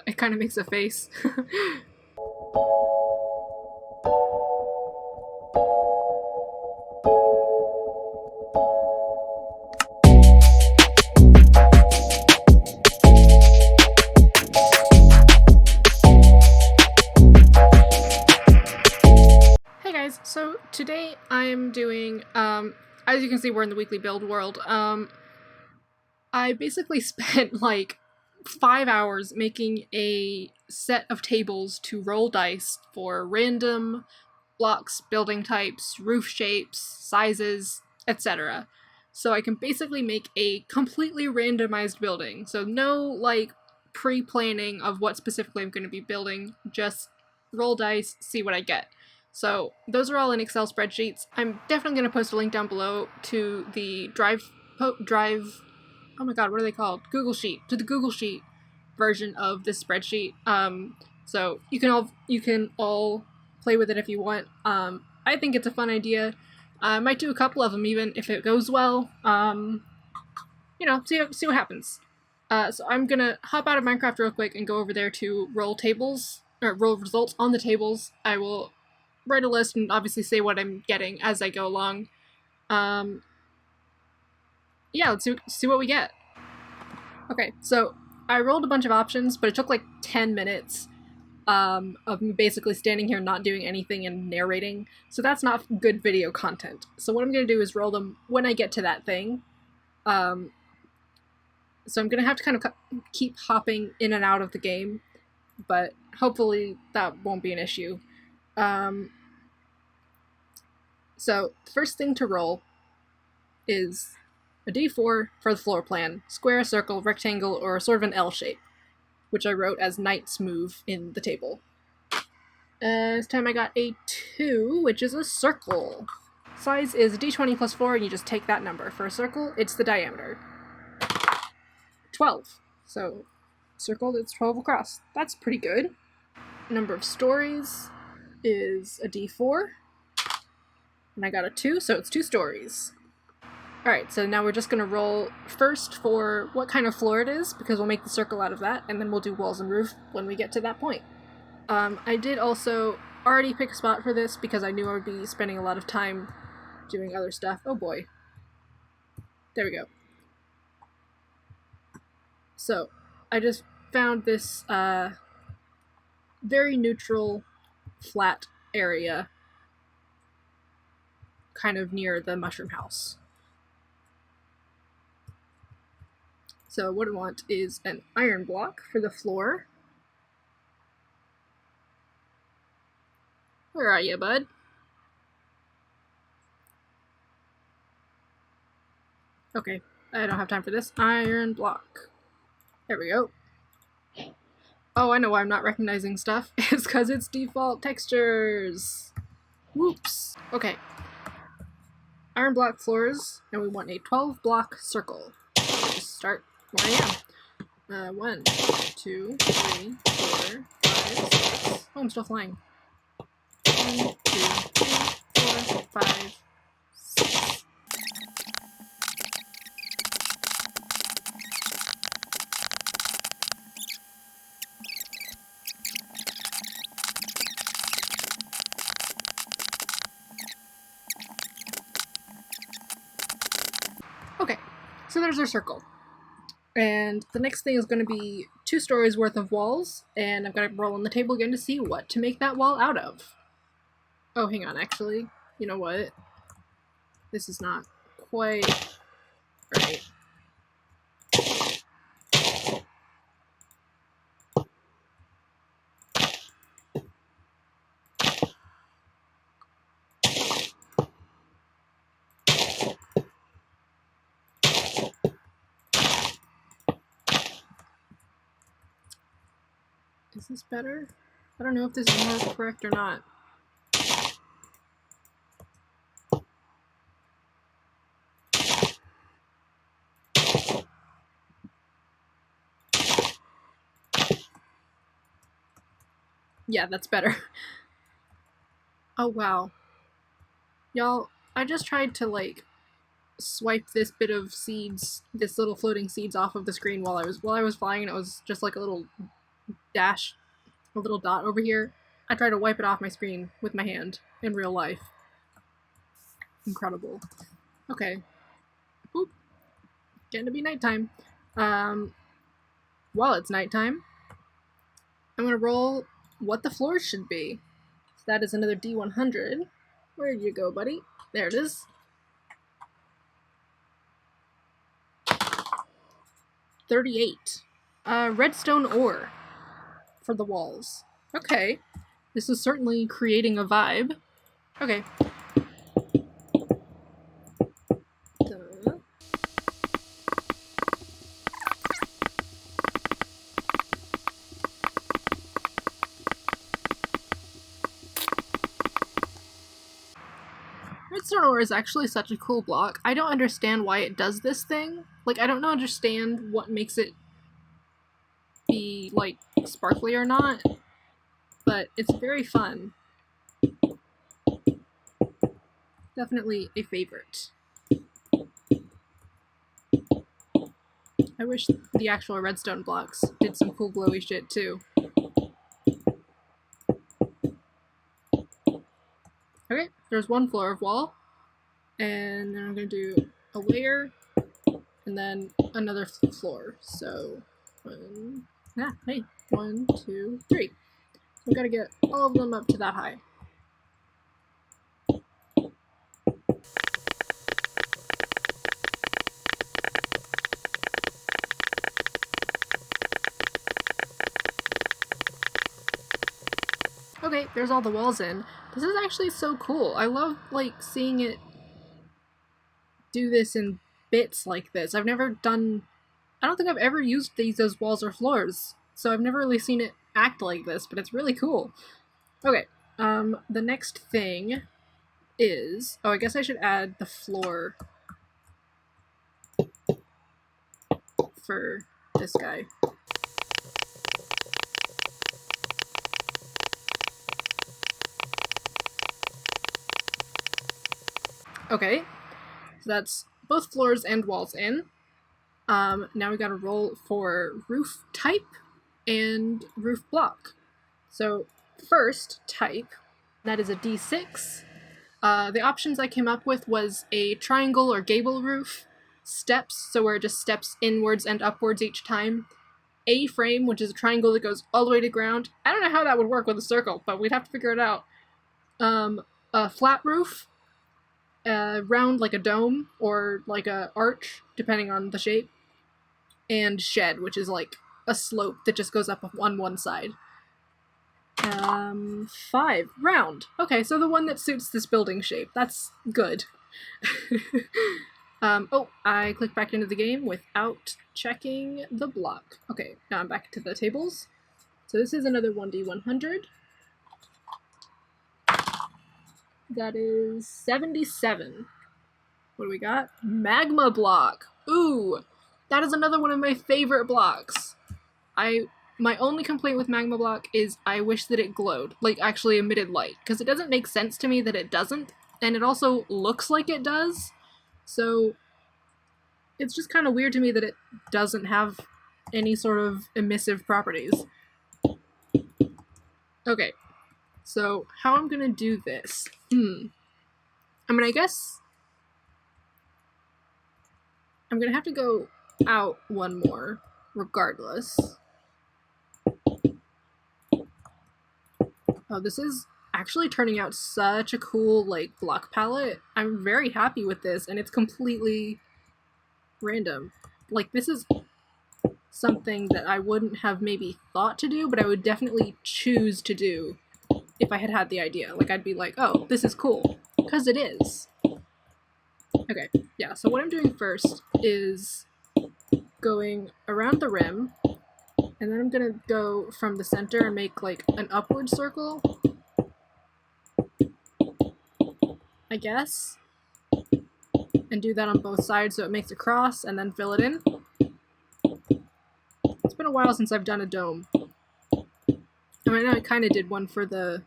It kind of makes a face. Hey guys, so today I'm doing, as you can see, we're in the weekly build world. I basically spent like 5 hours making a set of tables to roll dice for random blocks, building types, roof shapes, sizes, etc. So I can basically make a completely randomized building. So no like pre-planning of what specifically I'm going to be building, just roll dice, see what I get. So those are all in Excel spreadsheets. I'm definitely going to post a link down below to the drive, oh my god, what are they called? Google Sheet, to the Google Sheet version of this spreadsheet. So you can all play with it if you want. I think it's a fun idea. I might do a couple of them even if it goes well. See what happens. So I'm gonna hop out of Minecraft real quick and go over there to roll tables, or roll results on the tables. I will write a list and obviously say what I'm getting as I go along. Yeah, let's see what we get. Okay, so I rolled a bunch of options, but it took like 10 minutes of me basically standing here not doing anything and narrating. So that's not good video content. So what I'm going to do is roll them when I get to that thing. So I'm going to have to kind of keep hopping in and out of the game, but hopefully that won't be an issue. So the first thing to roll is a d4 for the floor plan, square, circle, rectangle, or sort of an L shape, which I wrote as knight's move in the table. This time I got a 2, which is a circle. Size is d20 plus 4, and you just take that number. For a circle, it's the diameter. 12. So, circle, it's 12 across. That's pretty good. Number of stories is a d4. And I got a 2, so it's 2 stories. Alright, so now we're just going to roll first for what kind of floor it is, because we'll make the circle out of that, and then we'll do walls and roof when we get to that point. I did also already pick a spot for this, because I knew I would be spending a lot of time doing other stuff. Oh boy. There we go. So, I just found this very neutral, flat area kind of near the mushroom house. So what I want is an iron block for the floor. Where are you, bud? Okay, I don't have time for this. Iron block. There we go. Oh, I know why I'm not recognizing stuff. It's because it's default textures. Whoops. Okay. Iron block floors, and we want a 12 block circle. Just start where I am. 1, 2, 3, 4, 5, 6. Oh, I'm still flying. 1, 2, 3, 4, 5, 6. Okay, so there's our circle. And the next thing is going to be 2 stories worth of walls, and I'm going to roll on the table again to see what to make that wall out of. Oh, hang on, actually. You know what? This is not quite right. Is this better? I don't know if this is more correct or not. Yeah, that's better. Oh wow. Y'all, I just tried to like swipe this bit of seeds, this little floating seeds off of the screen while I was flying, and it was just like a little dash, a little dot over here. I try to wipe it off my screen with my hand in real life. Incredible. Okay. Boop. Getting to be nighttime. While it's nighttime, I'm gonna roll what the floors should be. So that is another D100. Where'd you go, buddy? There it is. 38. Redstone ore for the walls. Okay. This is certainly creating a vibe. Okay. Redstone ore is actually such a cool block. I don't understand why it does this thing. Like, I don't understand what makes it be, like, sparkly or not, but it's very fun. Definitely a favorite. I wish the actual redstone blocks did some cool glowy shit too. Okay, there's one floor of wall, and then I'm gonna do a layer, and then another floor. So, 1, 2, 3. We gotta get all of them up to that high. Okay, there's all the walls in. This is actually so cool. I love, like, seeing it do this in bits like this. I don't think I've ever used these as walls or floors, so I've never really seen it act like this, but it's really cool. Okay, the next thing is... Oh, I guess I should add the floor for this guy. Okay, so that's both floors and walls in. Now we gotta roll for roof type and roof block. So first, type, that is a D6. The options I came up with was a triangle or gable roof, steps, so where it just steps inwards and upwards each time, A-frame, which is a triangle that goes all the way to ground. I don't know how that would work with a circle, but we'd have to figure it out. A flat roof, round like a dome or like a arch, depending on the shape, and shed, which is like a slope that just goes up on one side. 5. Round. Okay, so the one that suits this building shape. That's good. Oh, I clicked back into the game without checking the block. Okay, now I'm back to the tables. So this is another 1D100. That is 77. What do we got? Magma block. Ooh, that is another one of my favorite blocks. My only complaint with magma block is I wish that it glowed, like actually emitted light, because it doesn't make sense to me that it doesn't, and it also looks like it does, so it's just kind of weird to me that it doesn't have any sort of emissive properties. Okay, so how I'm gonna do this? I mean, I guess I'm gonna have to go out one more, regardless. Oh, this is actually turning out such a cool, like, block palette. I'm very happy with this, and it's completely random. Like, this is something that I wouldn't have maybe thought to do, but I would definitely choose to do if I had had the idea. Like, I'd be like, oh, this is cool. Because it is. Okay, yeah, so what I'm doing first is going around the rim, and then I'm gonna go from the center and make, like, an upward circle, I guess, and do that on both sides so it makes a cross, and then fill it in. It's been a while since I've done a dome. I mean, I know I kind of did one for the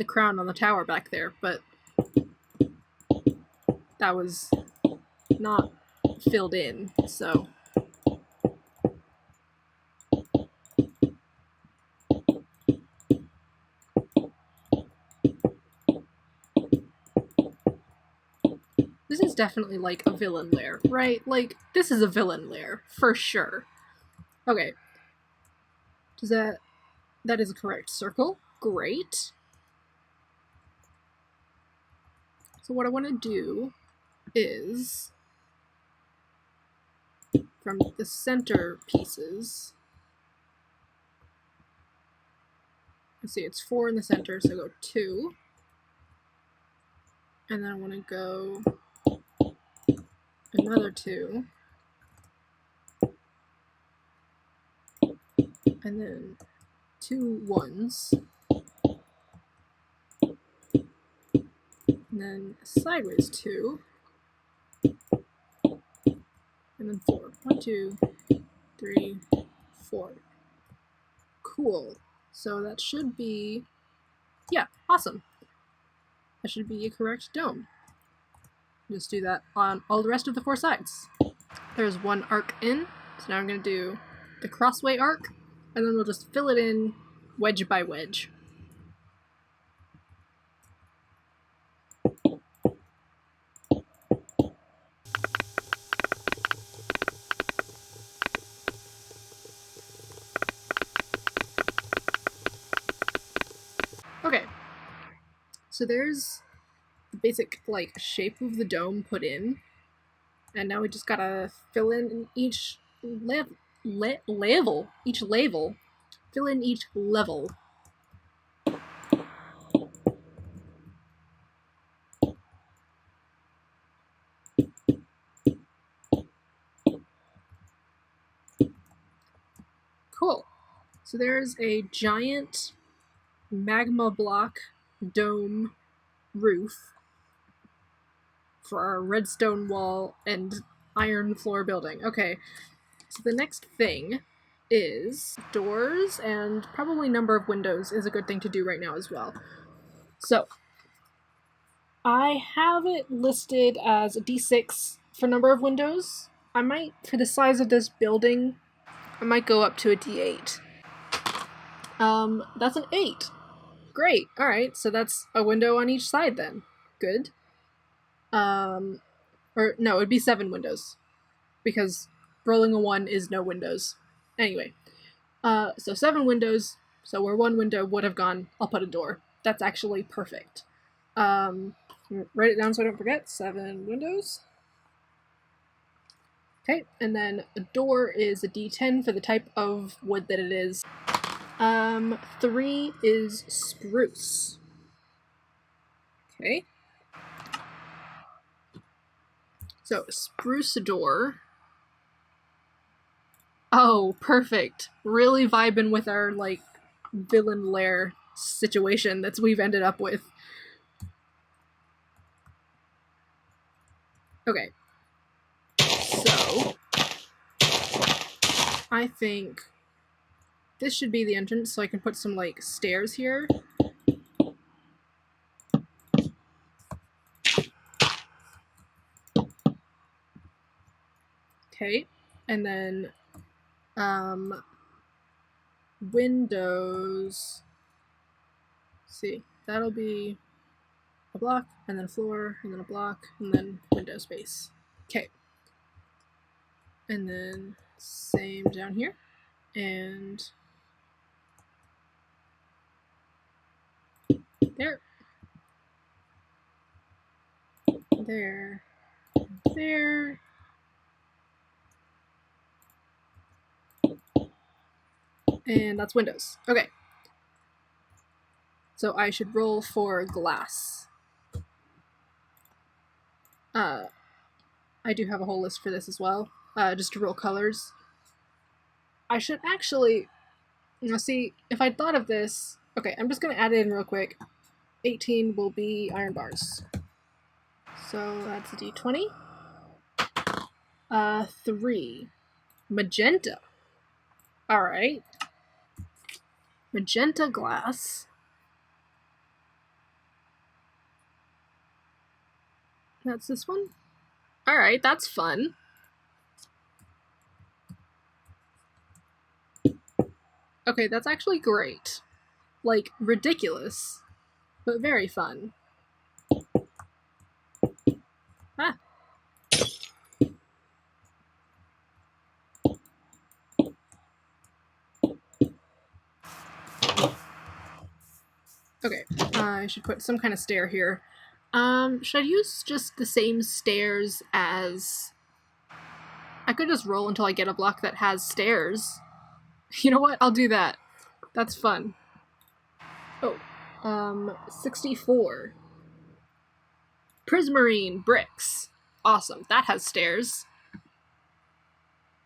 crown on the tower back there, but that was not filled in, so... is definitely like a villain lair, right? Like, this is a villain lair, for sure. Okay. That is a correct circle. Great. So what I want to do is, from the center pieces, let's see, it's 4 in the center, so go 2. And then I want to go another 2. And then 2 1s. And then sideways 2. And then 4. 1, 2, 3, 4. Cool. So that should be, yeah, awesome. That should be a correct dome. Just do that on all the rest of the 4 sides. There's 1 arc in, so now I'm going to do the crossway arc, and then we'll just fill it in wedge by wedge. Okay, so there's the basic like shape of the dome put in, and now we just gotta fill in each level. Fill in each level. Cool. So there's a giant magma block dome roof for our redstone wall and iron floor building. Okay, so the next thing is doors, and probably number of windows is a good thing to do right now as well. So I have it listed as a D6 for number of windows. I might, for the size of this building, I might go up to a D8. That's an 8. Great. Alright, so that's a window on each side then. Good. Or no, it'd be 7 windows. Because rolling a 1 is no windows. Anyway. So 7 windows. So where 1 window would have gone, I'll put a door. That's actually perfect. Write it down so I don't forget. 7 windows. Okay, and then a door is a D10 for the type of wood that it is. 3 is spruce. Okay. So, spruce door. Oh, perfect. Really vibing with our, like, villain lair situation that we've ended up with. Okay. So, I think this should be the entrance, so I can put some, like, stairs here. Okay. And then, windows. Let's see, that'll be a block, and then a floor, and then a block, and then window space. Okay. And then same down here. And there. There. There. And that's windows. Okay. So I should roll for glass. I do have a whole list for this as well, just to roll colors. I should actually, see, if I'd thought of this, okay, I'm just going to add it in real quick. 18 will be iron bars. So that's a d20. 3. Magenta. Alright. Magenta glass. That's this one? Alright, that's fun. Okay, that's actually great. Like, ridiculous, but very fun. Ah. Okay, I should put some kind of stair here. Should I use just the same stairs as... I could just roll until I get a block that has stairs. You know what? I'll do that. That's fun. Oh, 64. Prismarine bricks. Awesome. That has stairs.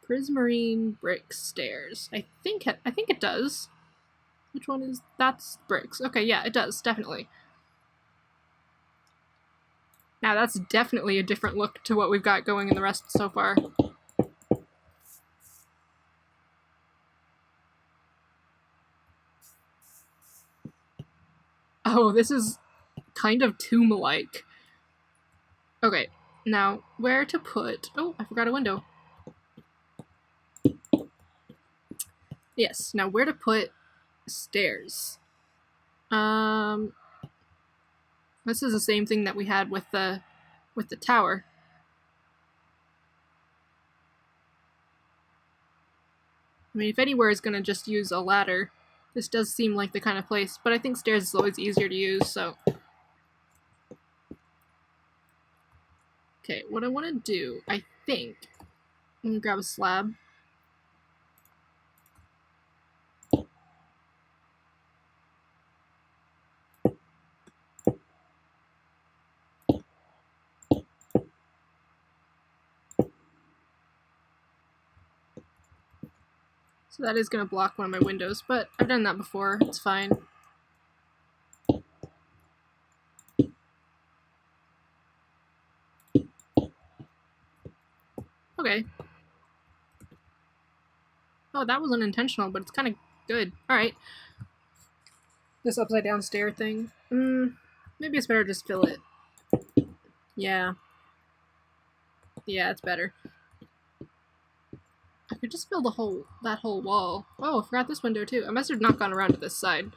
Prismarine brick stairs. I think it does. Which one is... That's bricks. Okay, yeah, it does, definitely. Now that's definitely a different look to what we've got going in the rest so far. Oh, this is kind of tomb-like. Okay, now where to put... Oh, I forgot a window. Yes, now where to put stairs. This is the same thing that we had with the tower. I mean, if anywhere is gonna just use a ladder, this does seem like the kind of place, but I think stairs is always easier to use, so... Okay, what I want to do, I think... I'm gonna grab a slab. So that is going to block one of my windows, but I've done that before. It's fine. Okay. Oh, that was unintentional, but it's kind of good. Alright. This upside down stair thing. Maybe it's better to just fill it. Yeah. Yeah, it's better. I could just fill that whole wall. Oh, I forgot this window too. I must have not gone around to this side.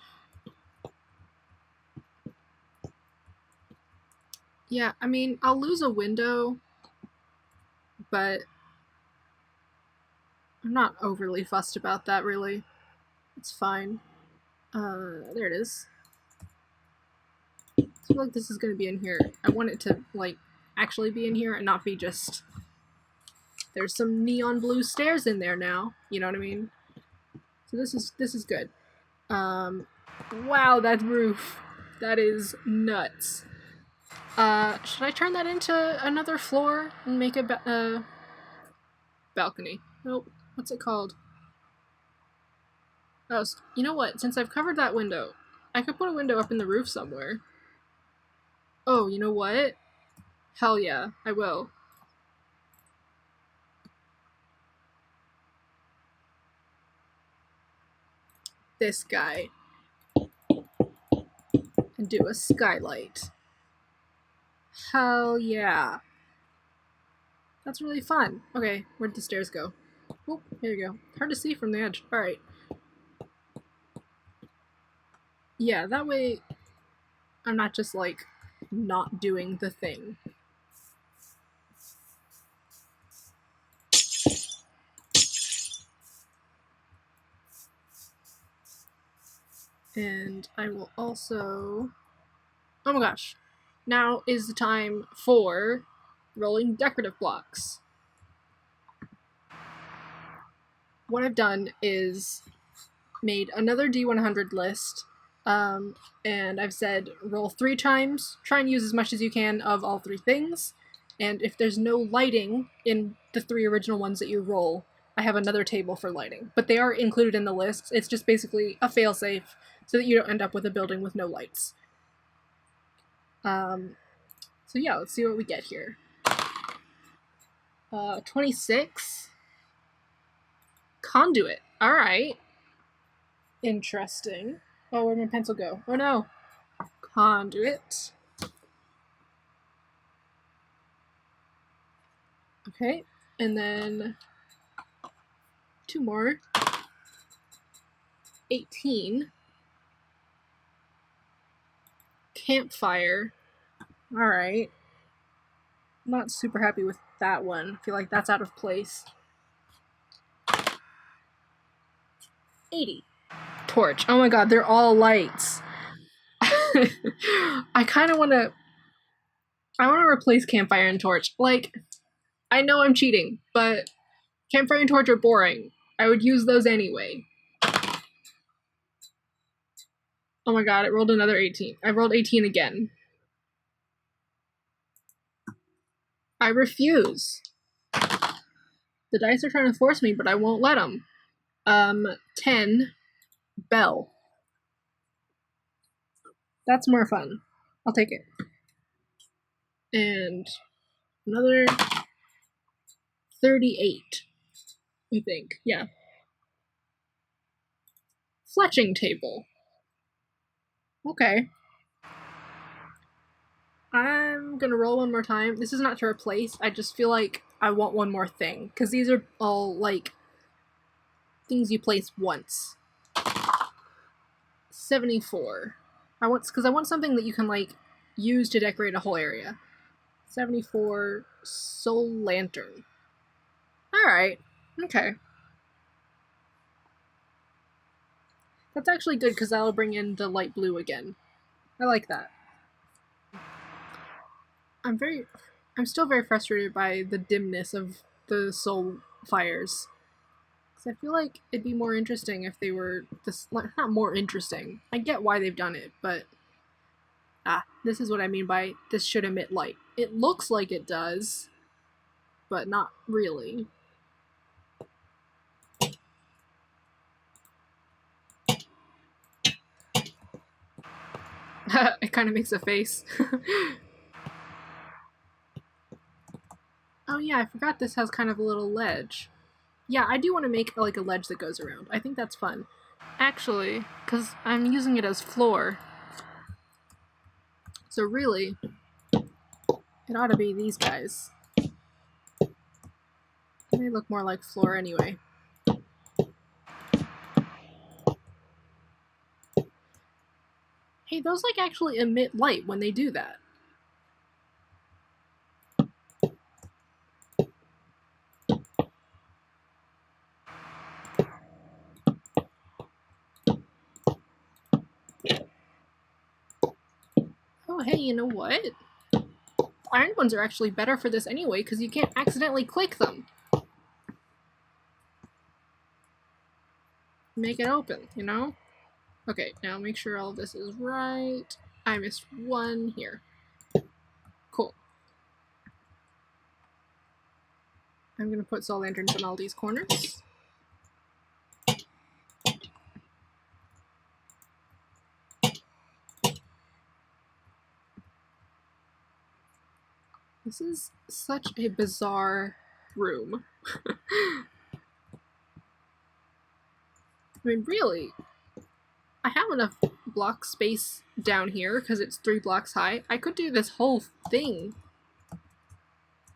Yeah, I mean, I'll lose a window, but I'm not overly fussed about that, really. It's fine. There it is. I feel like this is gonna be in here. I want it to, like, actually be in here and not be just... There's some neon blue stairs in there now. You know what I mean? So this is good. Wow, that roof. That is nuts. Should I turn that into another floor and make a balcony? Nope. What's it called? Oh, you know what? Since I've covered that window, I could put a window up in the roof somewhere. Oh, you know what? Hell yeah, I will. This guy. And do a skylight. Hell yeah. That's really fun. Okay, where'd the stairs go? Oh, here you go. Hard to see from the edge. Alright. Yeah, that way I'm not just, like, not doing the thing. And I will also... Oh my gosh. Now is the time for rolling decorative blocks. What I've done is made another D100 list, and I've said roll 3 times, try and use as much as you can of all 3 things, and if there's no lighting in the 3 original ones that you roll, I have another table for lighting. But they are included in the list. It's just basically a failsafe so that you don't end up with a building with no lights. So yeah, let's see what we get here. 26. Conduit. Alright. Interesting. Oh, where'd my pencil go? Oh no. Conduit. Okay, and then 2 more. 18. Campfire. Alright. Not super happy with that one. I feel like that's out of place. 80. Torch. Oh my god, they're all lights. I kind of want to. I want to replace campfire and torch. Like, I know I'm cheating, but campfire and torch are boring. I would use those anyway. Oh my god, it rolled another 18. I rolled 18 again. I refuse. The dice are trying to force me, but I won't let them. 10. Bell. That's more fun. I'll take it. And another 38, I think. Yeah. Fletching table. Okay. I'm gonna roll one more time. This is not to replace. I just feel like I want one more thing. Because these are all, like, things you place once. 74. Because I want something that you can, like, use to decorate a whole area. 74 soul lantern. Alright. Okay. That's actually good because that'll bring in the light blue again. I like that. I'm still very frustrated by the dimness of the soul fires. Because I feel like it'd be more interesting if they were this, not more interesting. I get why they've done it, but this is what I mean by this should emit light. It looks like it does, but not really. It kind of makes a face. Oh yeah, I forgot this has kind of a little ledge. Yeah, I do want to make like a ledge that goes around. I think that's fun. Actually, because I'm using it as floor. So really, it ought to be these guys. They look more like floor anyway. Hey, those like actually emit light when they do that. Oh, hey, you know what? Iron ones are actually better for this anyway, because you can't accidentally click them. Make it open, you know? Okay, now make sure all of this is right. I missed one here. Cool. I'm gonna put soul lanterns in all these corners. This is such a bizarre room. I mean, really, I have enough block space down here because it's 3 blocks high. I could do this whole thing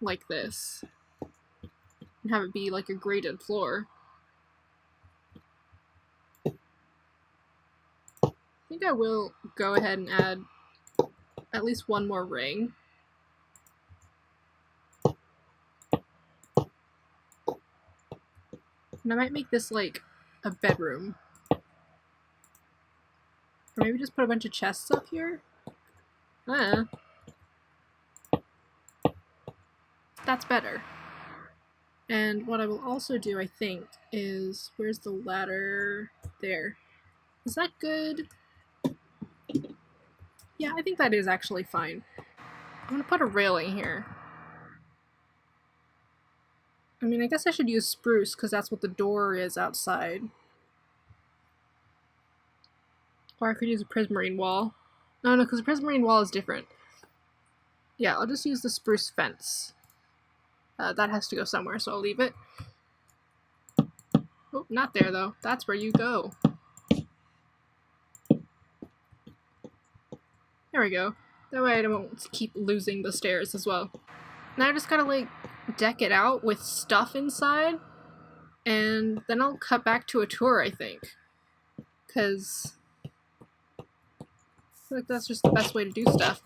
like this and have it be like a graded floor. I think I will go ahead and add at least one more ring. And I might make this like a bedroom. Or maybe just put a bunch of chests up here? That's better. And what I will also do, I think, is... Where's the ladder? There. Is that good? Yeah, I think that is actually fine. I'm gonna put a railing here. I mean, I guess I should use spruce, because that's what the door is outside. Or I could use a prismarine wall. No, because the prismarine wall is different. Yeah, I'll just use the spruce fence. That has to go somewhere, so I'll leave it. Oh, not there, though. That's where you go. There we go. That way I don't keep losing the stairs as well. Now I just gotta, like, deck it out with stuff inside, and then I'll cut back to a tour, I think. Because I feel like that's just the best way to do stuff.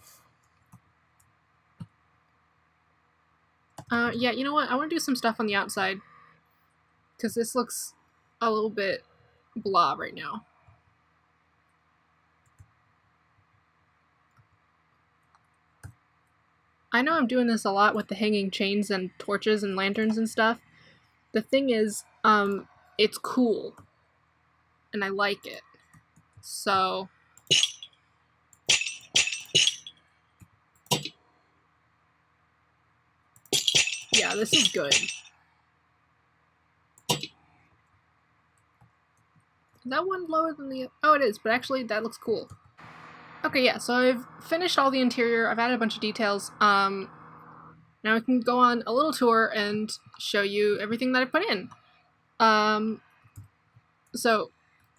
Yeah, you know what? I want to do some stuff on the outside. Because this looks a little bit blah right now. I know I'm doing this a lot with the hanging chains and torches and lanterns and stuff. The thing is, it's cool. And I like it. So... yeah, this is good. Is that one lower than the... oh, it is, but actually that looks cool. Okay, yeah, so I've finished all the interior. I've added a bunch of details. Now I can go on a little tour and show you everything that I put in. So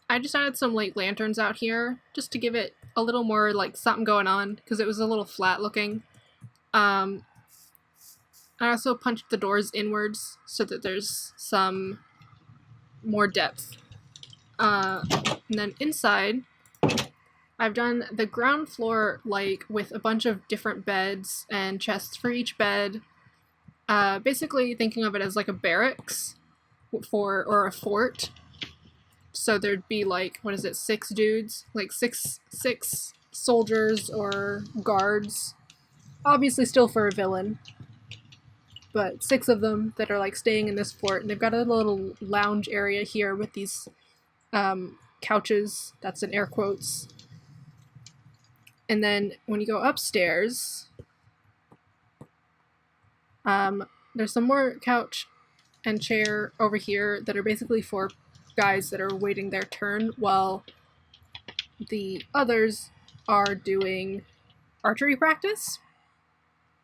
I just added some like lanterns out here just to give it a little more like something going on because it was a little flat looking. I also punched the doors inwards so that there's some more depth. And then inside, I've done the ground floor like with a bunch of different beds and chests for each bed. Basically thinking of it as like a barracks or a fort. So there'd be like, what is it, 6 dudes? Like six soldiers or guards. Obviously still for a villain. But 6 of them that are like staying in this fort, and they've got a little lounge area here with these couches, that's in air quotes. And then when you go upstairs, there's some more couch and chair over here that are basically for guys that are waiting their turn while the others are doing archery practice,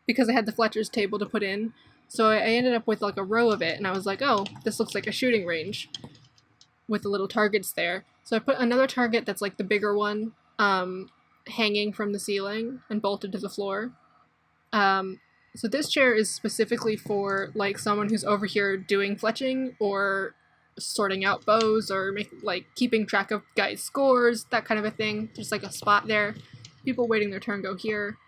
because I had the Fletcher's table to put in. So I ended up with like a row of it, and I was like, oh, this looks like a shooting range with the little targets there. So I put another target that's like the bigger one hanging from the ceiling and bolted to the floor. So this chair is specifically for like someone who's over here doing fletching or sorting out bows or keeping track of guys' scores, that kind of a thing. Just like a spot there. People waiting their turn go here.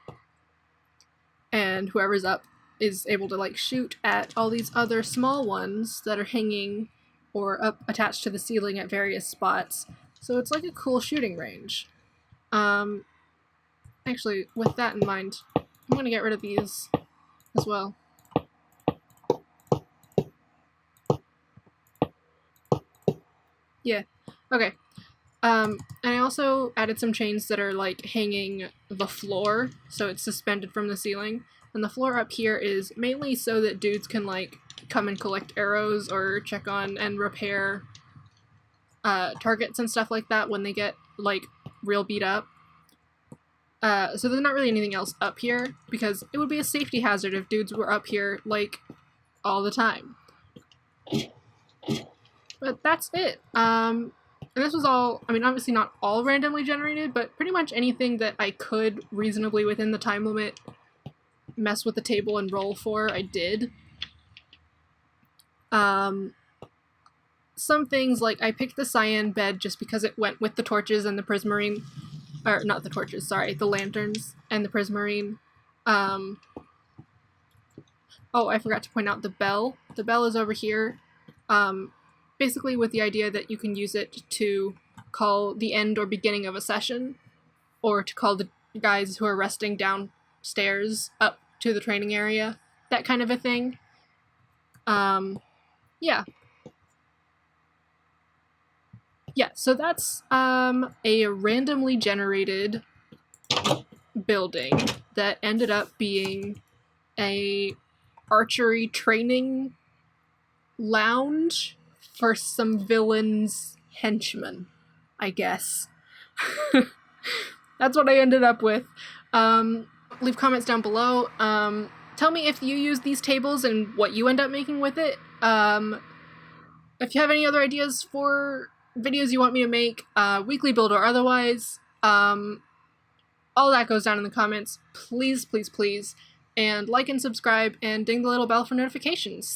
And whoever's up is able to like shoot at all these other small ones that are hanging or up attached to the ceiling at various spots. So it's like a cool shooting range. Actually, with that in mind, I'm gonna get rid of these as well. Yeah, okay. And I also added some chains that are like hanging the floor, so it's suspended from the ceiling. And the floor up here is mainly so that dudes can like come and collect arrows or check on and repair targets and stuff like that when they get like real beat up. So there's not really anything else up here because it would be a safety hazard if dudes were up here like all the time. But that's it. And this was all, I mean, obviously not all randomly generated, but pretty much anything that I could reasonably within the time limit mess with the table and roll for, I did. Some things, like I picked the cyan bed just because it went with the torches and the prismarine, or not the torches, sorry, the lanterns and the prismarine. Oh, I forgot to point out the bell. The bell is over here. Basically with the idea that you can use it to call the end or beginning of a session, or to call the guys who are resting downstairs up to the training area, that kind of a thing. Yeah. Yeah, so that's a randomly generated building that ended up being a archery training lounge for some villains' henchmen, I guess. That's what I ended up with. Leave comments down below. Tell me if you use these tables and what you end up making with it. If you have any other ideas for videos you want me to make, weekly build or otherwise, all that goes down in the comments. Please, please, please. And like and subscribe and ding the little bell for notifications.